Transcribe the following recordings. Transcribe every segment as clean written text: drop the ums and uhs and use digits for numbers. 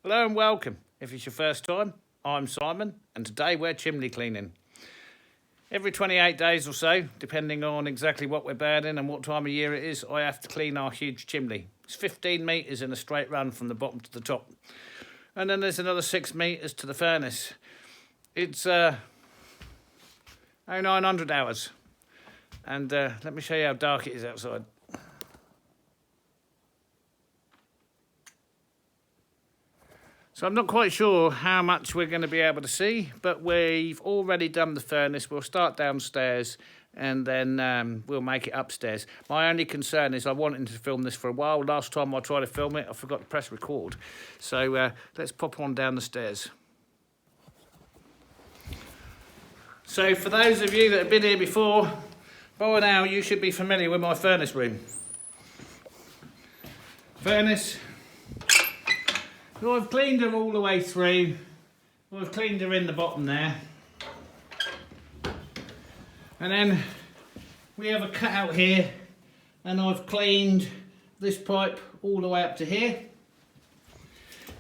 Hello and welcome. If it's your first time, I'm Simon and today we're chimney cleaning. Every 28 days or so, depending on exactly what we're burning and what time of year it is, I have to clean our huge chimney. It's 15 metres in a straight run from the bottom to the top. And then there's another 6 metres to the furnace. It's 900 hours. And let me show you how dark it is outside. So I'm not quite sure how much we're going to be able to see, but we've already done the furnace. We'll start downstairs and then we'll make it upstairs. My only concern is I wanted to film this for a while. Last time I tried to film it, I forgot to press record. So let's pop on down the stairs. So for those of you that have been here before, by now you should be familiar with my furnace room. Furnace. So I've cleaned her all the way through. I've cleaned her in the bottom there. And then we have a cutout here, and I've cleaned this pipe all the way up to here.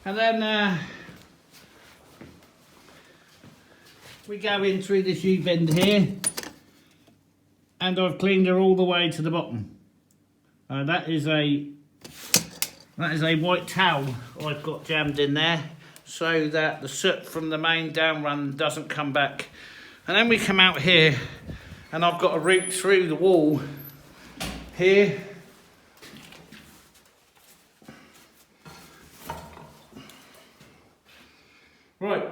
And then we go in through this U-bend here, and I've cleaned her all the way to the bottom. That is a white towel I've got jammed in there so that the soot from the main down run doesn't come back. And then we come out here and I've got a route through the wall here. Right,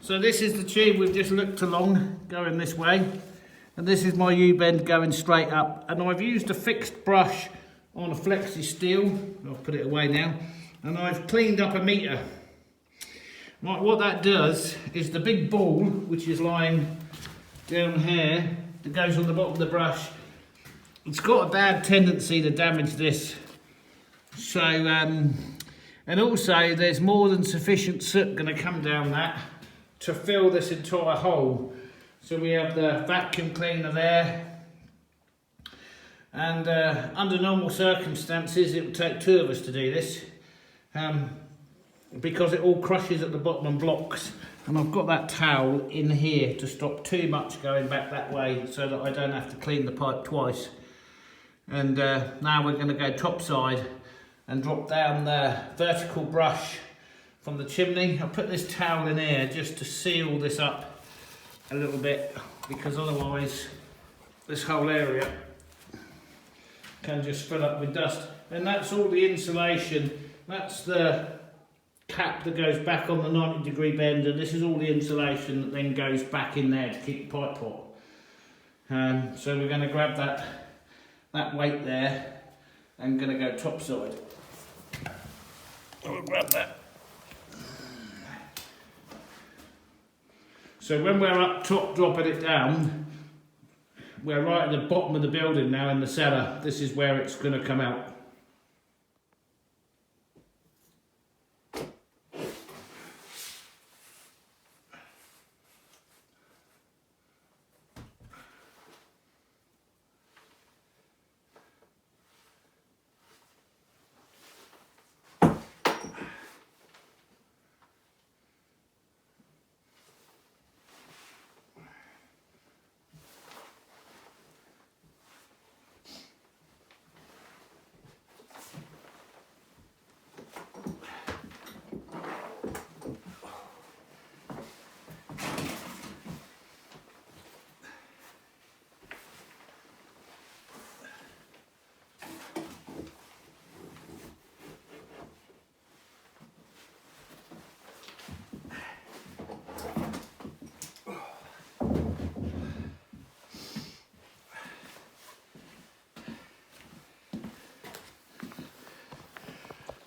so this is the tube we've just looked along going this way, and this is my U-bend going straight up, and I've used a fixed brush on a flexi steel. I'll put it away now, and I've cleaned up a metre. Right, what that does is the big ball which is lying down here that goes on the bottom of the brush, it's got a bad tendency to damage this. So and also there's more than sufficient soot going to come down that to fill this entire hole. So we have the vacuum cleaner there. And under normal circumstances, it would take 2 of us to do this because it all crushes at the bottom and blocks. And I've got that towel in here to stop too much going back that way so that I don't have to clean the pipe twice. And now we're going to go topside and drop down the vertical brush from the chimney. I put this towel in here just to seal this up a little bit, because otherwise this whole area can just fill up with dust. And that's all the insulation. That's the cap that goes back on the 90-degree bend, and this is all the insulation that then goes back in there to keep the pipe hot. So we're going to grab that weight there and going to go topside. I'll grab that. So when we're up top dropping it down, we're right at the bottom of the building now in the cellar. This is where it's going to come out.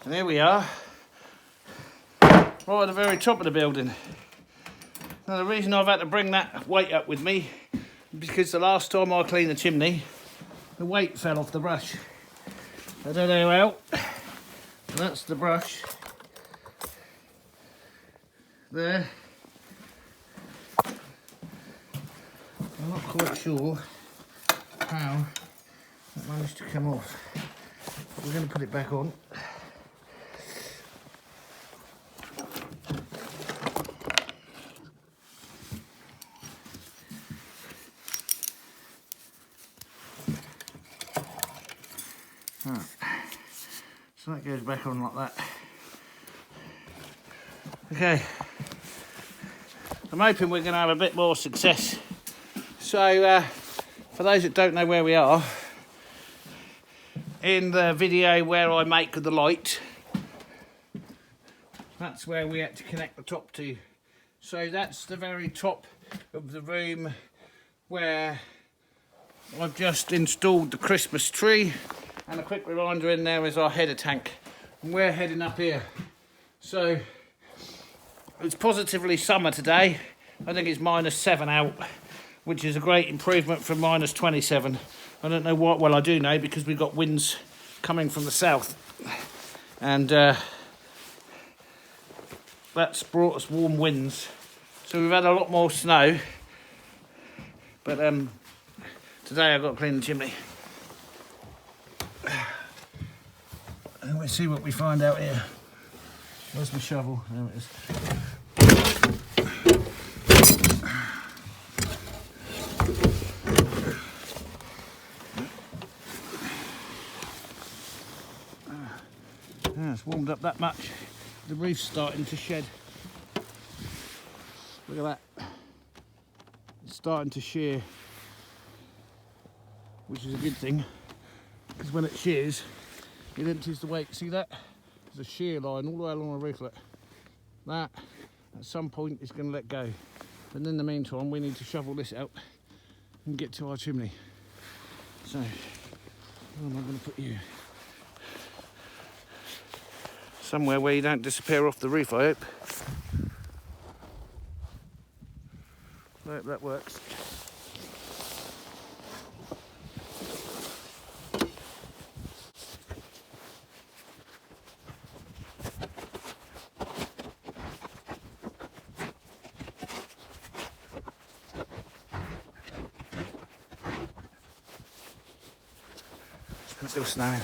And here we are, right at the very top of the building. Now the reason I've had to bring that weight up with me is because the last time I cleaned the chimney, the weight fell off the brush. I don't know how. That's the brush. There. I'm not quite sure how that managed to come off. But we're going to put it back on. So that goes back on like that. Okay, I'm hoping we're going to have a bit more success. So for those that don't know where we are, in the video where I make the light, that's where we had to connect the top to. So that's the very top of the room where I've just installed the Christmas tree, and a quick reminder, in there is our header tank, and we're heading up here. So it's positively summer today. I think it's -7 out, which is a great improvement from -27. I don't know what, well I do know, because we've got winds coming from the south, and that's brought us warm winds. So we've had a lot more snow, but today I've got to clean the chimney. And let's see what we find out here. Where's my shovel? There it is. It's warmed up that much. The roof's starting to shed. Look at that. It's starting to shear, which is a good thing, because when it shears, it empties the weight. See that? There's a shear line all the way along the roof. Look. That, at some point, is going to let go. But in the meantime, we need to shovel this out and get to our chimney. So, where am I going to put you? Somewhere where you don't disappear off the roof, I hope. I hope that works. It's still snowing.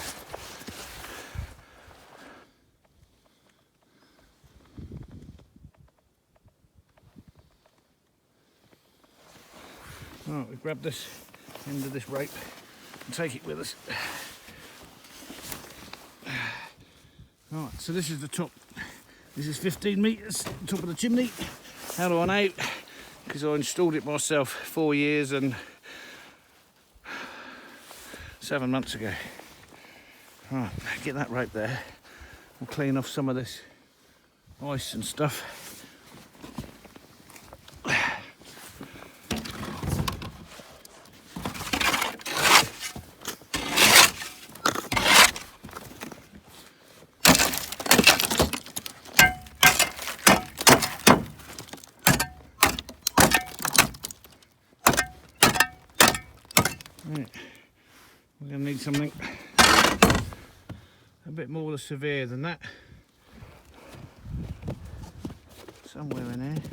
Right, we grab this end of this rope and take it with us. Right, so this is the top. This is 15 metres, top of the chimney. How do I know? Because I installed it myself 4 years and 7 months ago. Right, get that rope there. We'll clean off some of this ice and stuff. Right. We're going to need something a bit more severe than that. Somewhere in here.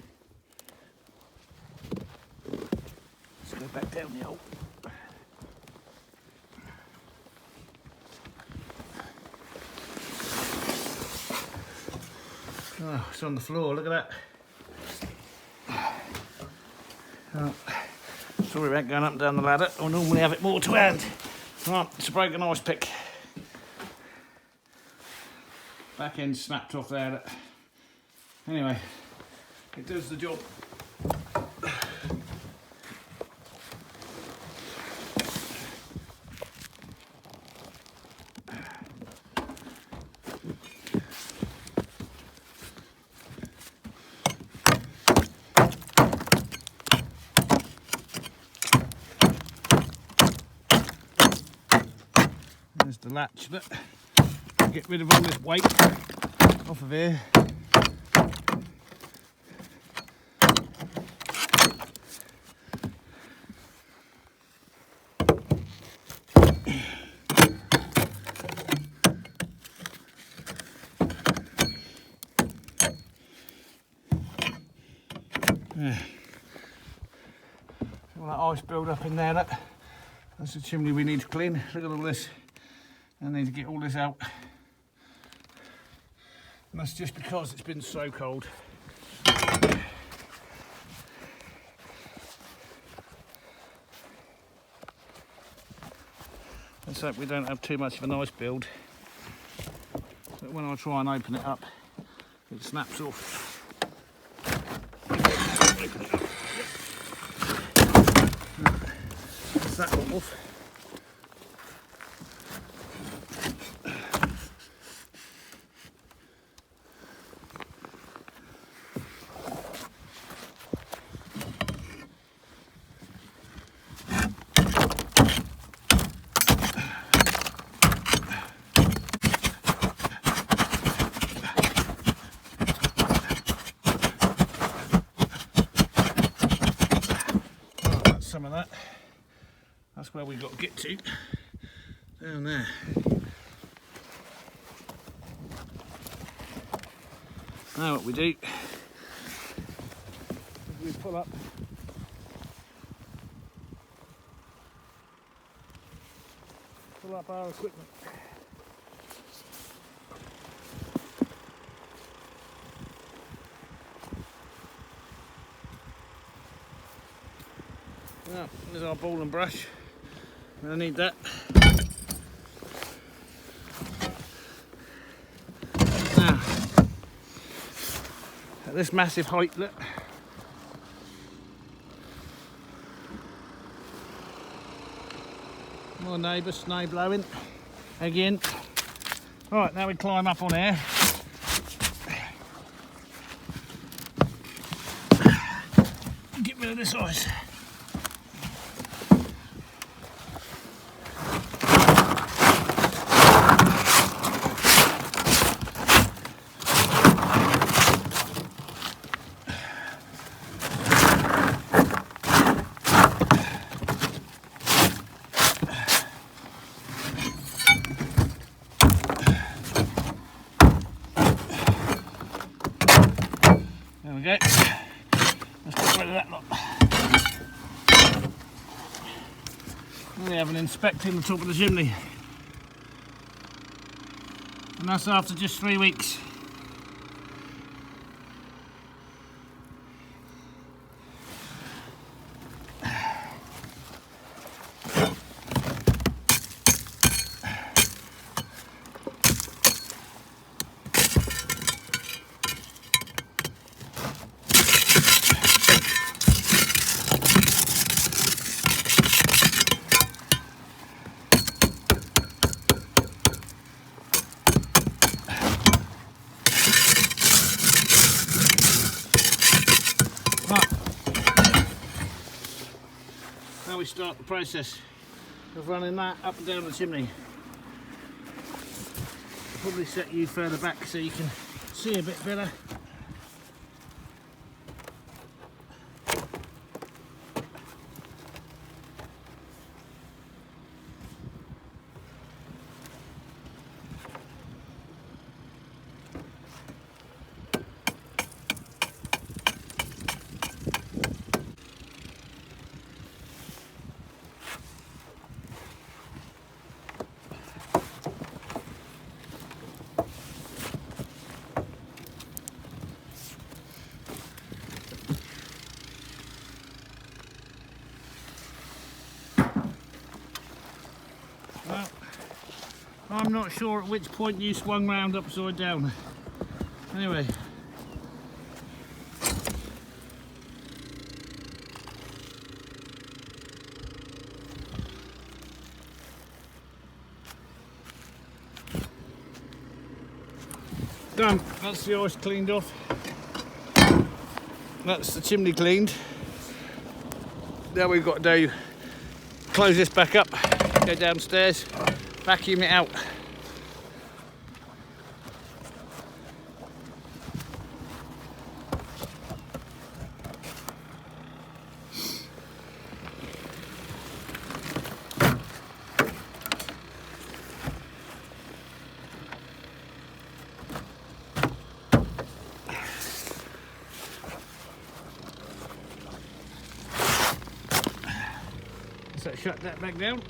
Let's go back down the hole. Oh, it's on the floor, look at that. Oh. Sorry about going up and down the ladder. I normally have it more to hand. Right, it's a broken ice pick. Back end snapped off there. Anyway, it does the job. There's the latch that get rid of all this weight off of here. Yeah. All that ice build up in there, that's the chimney we need to clean. Look at all this. I need to get all this out. And that's just because it's been so cold. Let's hope we don't have too much of an ice build. but when I try and open it up, it snaps off. Open it up. That's that one off. Some of that. That's where we've got to get to. Down there. Now what we do is we pull up our equipment. Now, there's our ball and brush. I need that. Now, at this massive height, look. More neighbour snow blowing again. Right, now we climb up on here. Get rid of this ice. There we go. Let's get rid of that lot. We have an inspecting the top of the chimney. And that's after just 3 weeks. Now we start the process of running that up and down the chimney. I'll probably set you further back so you can see a bit better. Well, I'm not sure at which point you swung round upside down. Anyway. Done. That's the ice cleaned off. That's the chimney cleaned. Now we've got to do, close this back up, go downstairs, vacuum it out. So shut that back down.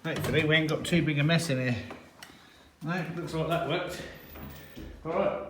Hopefully we ain't got too big a mess in here. No, looks like that worked. All right.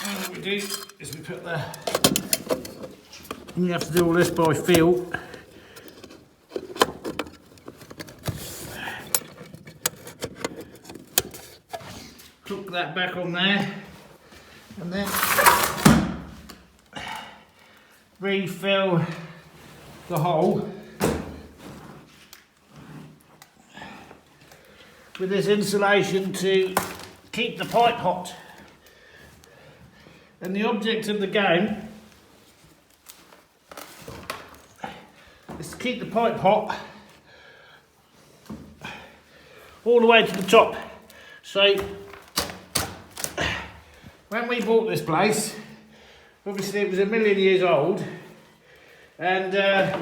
What we do is we put the, and you have to do all this by feel. Hook that back on there, and then refill the hole with this insulation to keep the pipe hot. And the object of the game is to keep the pipe hot all the way to the top. So when we bought this place, obviously it was a million years old, and the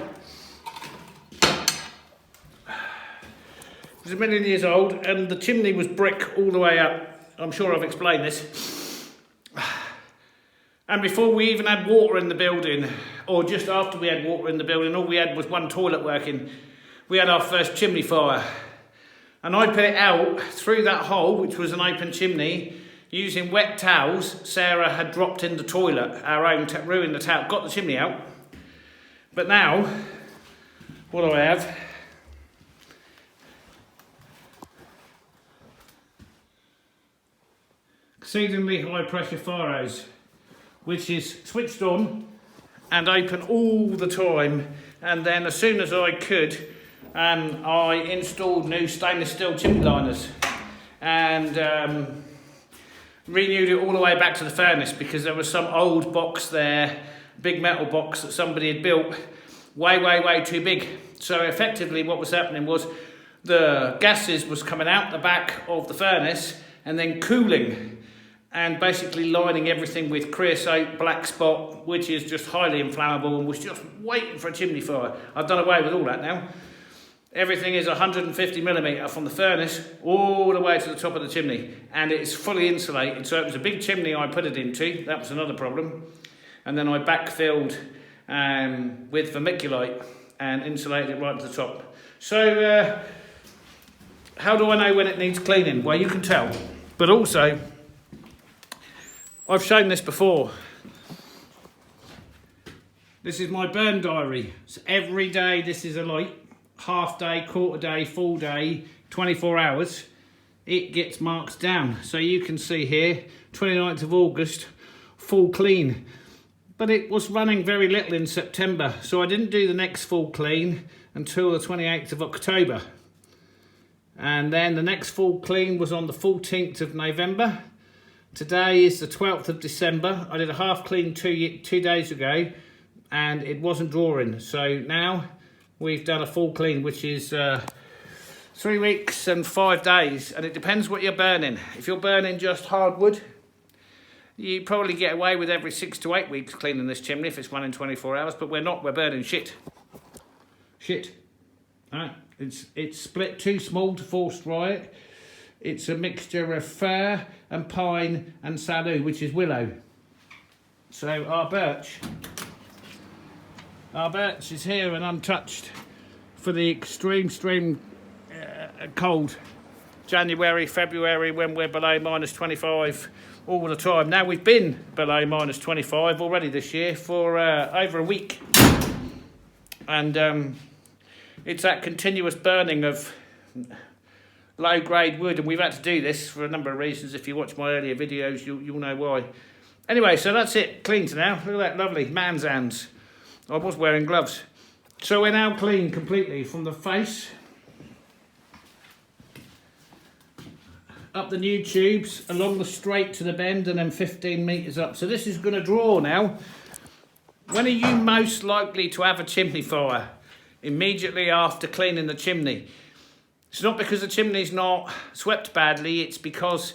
chimney was brick all the way up. I'm sure I've explained this. And before we even had water in the building, or just after we had water in the building, all we had was one toilet working. We had our first chimney fire. And I put it out through that hole, which was an open chimney, using wet towels. Sarah had dropped in the toilet, our own, ruined the towel, got the chimney out. But now, what do I have? Exceedingly high pressure fire hose, which is switched on and open all the time. And then as soon as I could, I installed new stainless steel chimney liners and renewed it all the way back to the furnace, because there was some old box there, big metal box that somebody had built, way too big. So effectively what was happening was the gases was coming out the back of the furnace and then cooling, and basically lining everything with creosote, black spot, which is just highly inflammable, and was just waiting for a chimney fire. I've done away with all that now. Everything is 150mm from the furnace all the way to the top of the chimney, and it's fully insulated. So it was a big chimney I put it into, that was another problem. And then I backfilled with vermiculite and insulated it right to the top. So how do I know when it needs cleaning? Well, you can tell, but also I've shown this before. This is my burn diary. So every day this is a light, half day, quarter day, full day, 24 hours. It gets marked down. So you can see here, 29th of August, full clean. But it was running very little in September, so I didn't do the next full clean until the 28th of October. And then the next full clean was on the 14th of November. Today is the 12th of December. I did a half clean two days ago and it wasn't drawing. So now we've done a full clean, which is 3 weeks and 5 days. And it depends what you're burning. If you're burning just hardwood, you probably get away with every 6 to 8 weeks cleaning this chimney if it's running 24 hours, but we're not, we're burning shit. Shit. It's split too small to force dry it. It's a mixture of fir and pine and salu, which is willow. So our birch is here and untouched for the extreme cold January, February, when we're below -25 all the time. Now we've been below -25 already this year for over a week, and it's that continuous burning of low-grade wood, and we've had to do this for a number of reasons. If you watch my earlier videos, you'll know why. Anyway, so that's it, cleaned now. Look at that lovely man's hands. I was wearing gloves. So we're now clean completely from the face, up the new tubes, along the straight to the bend, and then 15 metres up. So this is going to draw now. When are you most likely to have a chimney fire? Immediately after cleaning the chimney. It's not because the chimney's not swept badly, it's because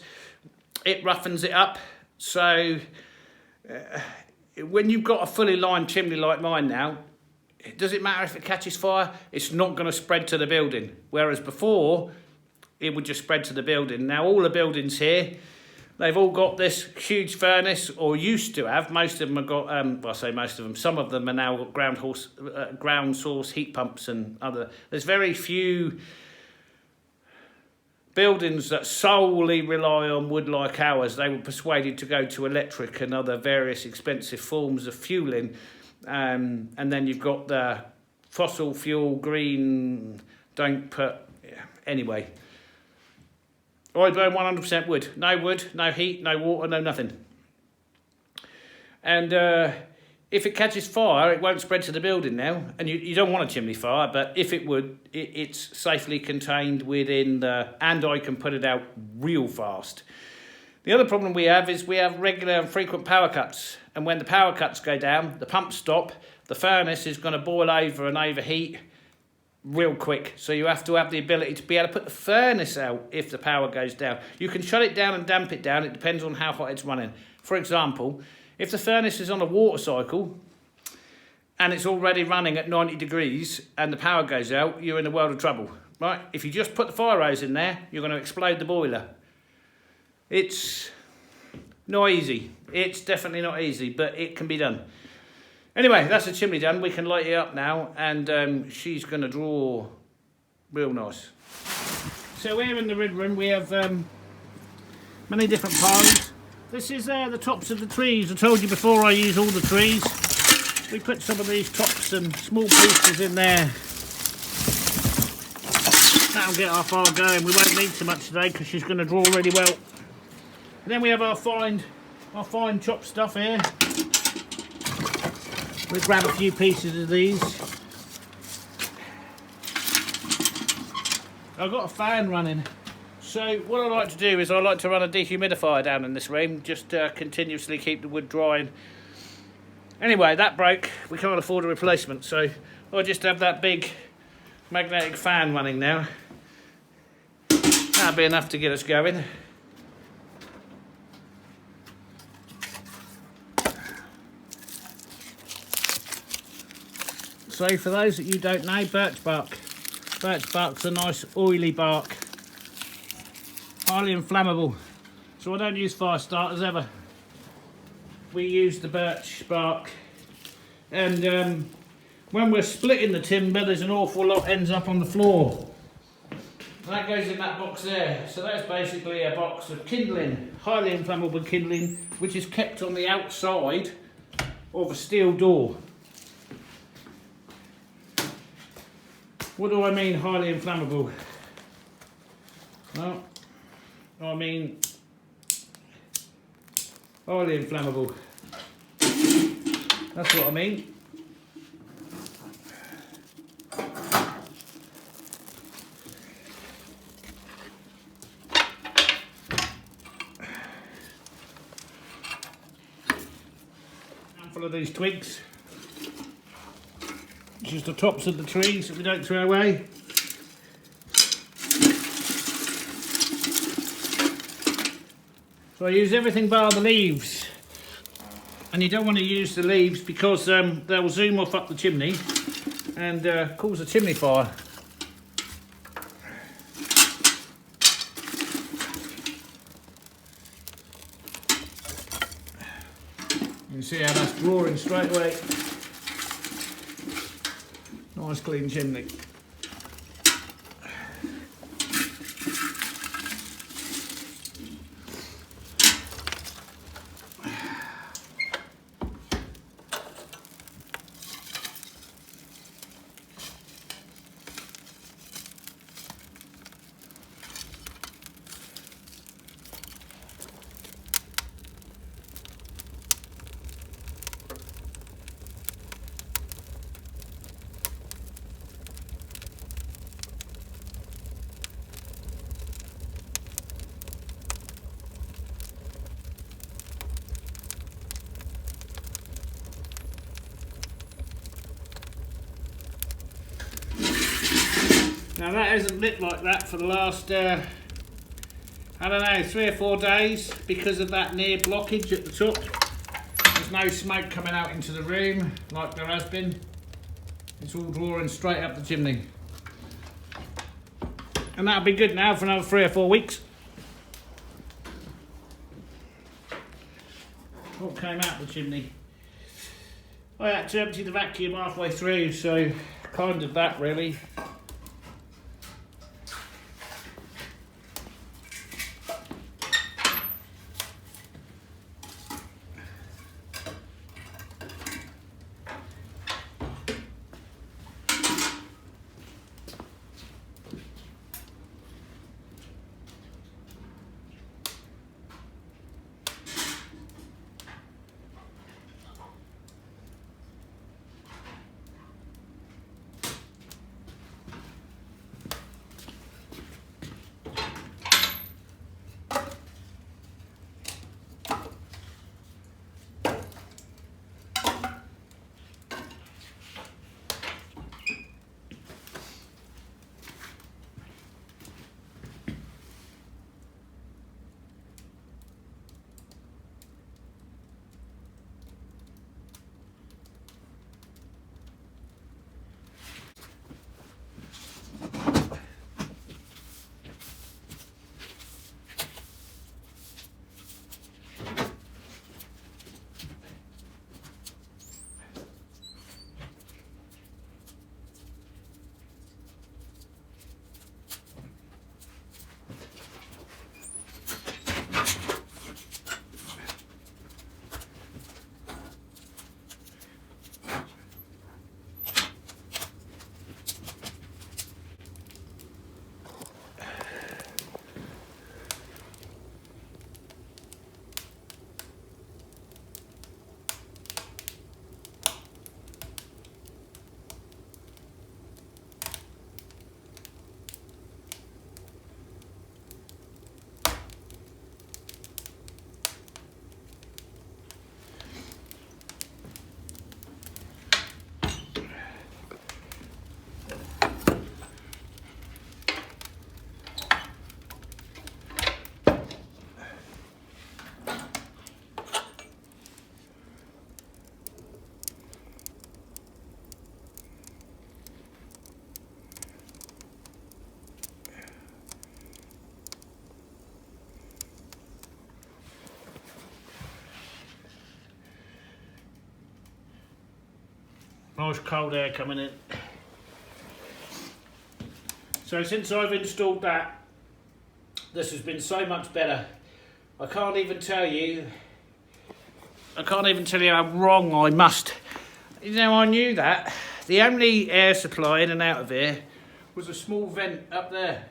it roughens it up. So when you've got a fully lined chimney like mine now, does it matter if it catches fire? It's not going to spread to the building. Whereas before, it would just spread to the building. Now all the buildings here, they've all got this huge furnace, or used to have. Most of them have got, well, I say most of them, some of them are now got ground source heat pumps and other. There's very few buildings that solely rely on wood like ours. They were persuaded to go to electric and other various expensive forms of fueling. And then you've got the fossil fuel, green, don't put, anyway. I burn 100% wood. No heat, no water, no nothing. And if it catches fire, it won't spread to the building now. And you don't want a chimney fire, but if it would, it's safely contained within and I can put it out real fast. The other problem we have is we have regular and frequent power cuts. And when the power cuts go down, the pumps stop, the furnace is going to boil over and overheat real quick. So you have to have the ability to be able to put the furnace out if the power goes down. You can shut it down and damp it down. It depends on how hot it's running. For example, if the furnace is on a water cycle and it's already running at 90 degrees and the power goes out, you're in a world of trouble, right? If you just put the fire hose in there, you're going to explode the boiler. It's not easy. It's definitely not easy, but it can be done. Anyway, that's the chimney done. We can light it up now, and she's going to draw real nice. So here in the red room, we have many different piles. This is the tops of the trees. I told you before I use all the trees. We put some of these tops and small pieces in there. That'll get our fire going. We won't need so much today because she's going to draw really well. And then we have our fine chopped stuff here. We'll grab a few pieces of these. I've got a fan running. So what I like to do is I like to run a dehumidifier down in this room, just continuously keep the wood drying. Anyway, that broke. We can't afford a replacement, so I just have that big magnetic fan running now. That'll be enough to get us going. So for those that you don't know, birch bark. Birch bark's a nice oily bark. Highly inflammable. So I don't use fire starters ever. We use the birch bark. And when we're splitting the timber, there's an awful lot ends up on the floor. And that goes in that box there. So that's basically a box of kindling, highly inflammable kindling, which is kept on the outside of a steel door. What do I mean highly inflammable? Well, I mean highly inflammable. That's what I mean. Handful of these twigs. Just the tops of the trees that we don't throw away. So I use everything bar the leaves. And you don't want to use the leaves because they'll zoom off up the chimney and cause a chimney fire. can see how that's drawing straight away. Nice clean chimney. Now that hasn't lit like that for the last, I don't know, 3 or 4 days because of that near blockage at the top. There's no smoke coming out into the room like there has been. It's all drawing straight up the chimney. And that'll be good now for another 3 or 4 weeks. What came out the chimney? I had to empty the vacuum halfway through, so kind of that really. Nice cold air coming in. So since I've installed that, this has been so much better. I can't even tell you how wrong I must. You know, I knew that. The only air supply in and out of here was a small vent up there.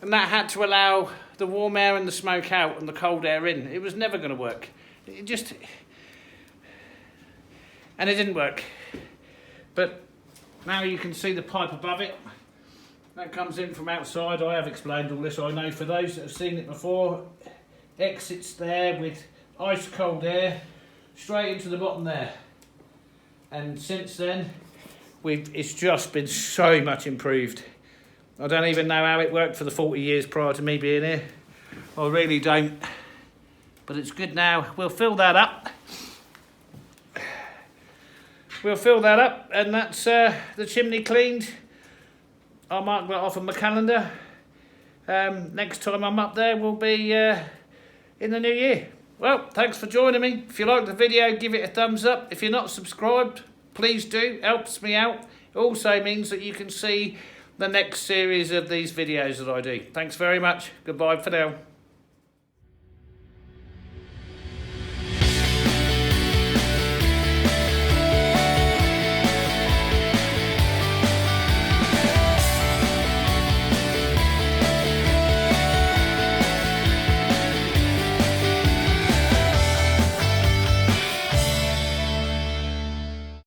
And that had to allow the warm air and the smoke out and the cold air in. It was never going to work. And it didn't work. But now you can see the pipe above it. That comes in from outside. I have explained all this, I know, for those that have seen it before. Exits there with ice cold air straight into the bottom there. And since then, it's just been so much improved. I don't even know how it worked for the 40 years prior to me being here. I really don't. But it's good now. We'll fill that up. And that's the chimney cleaned. I'll mark that off on my calendar. Next time I'm up there will be in the new year. well, thanks for joining me. If you like the video, give it a thumbs up. If you're not subscribed, please do. Helps me out. It also means that you can see the next series of these videos that I do. Thanks very much. Goodbye for now.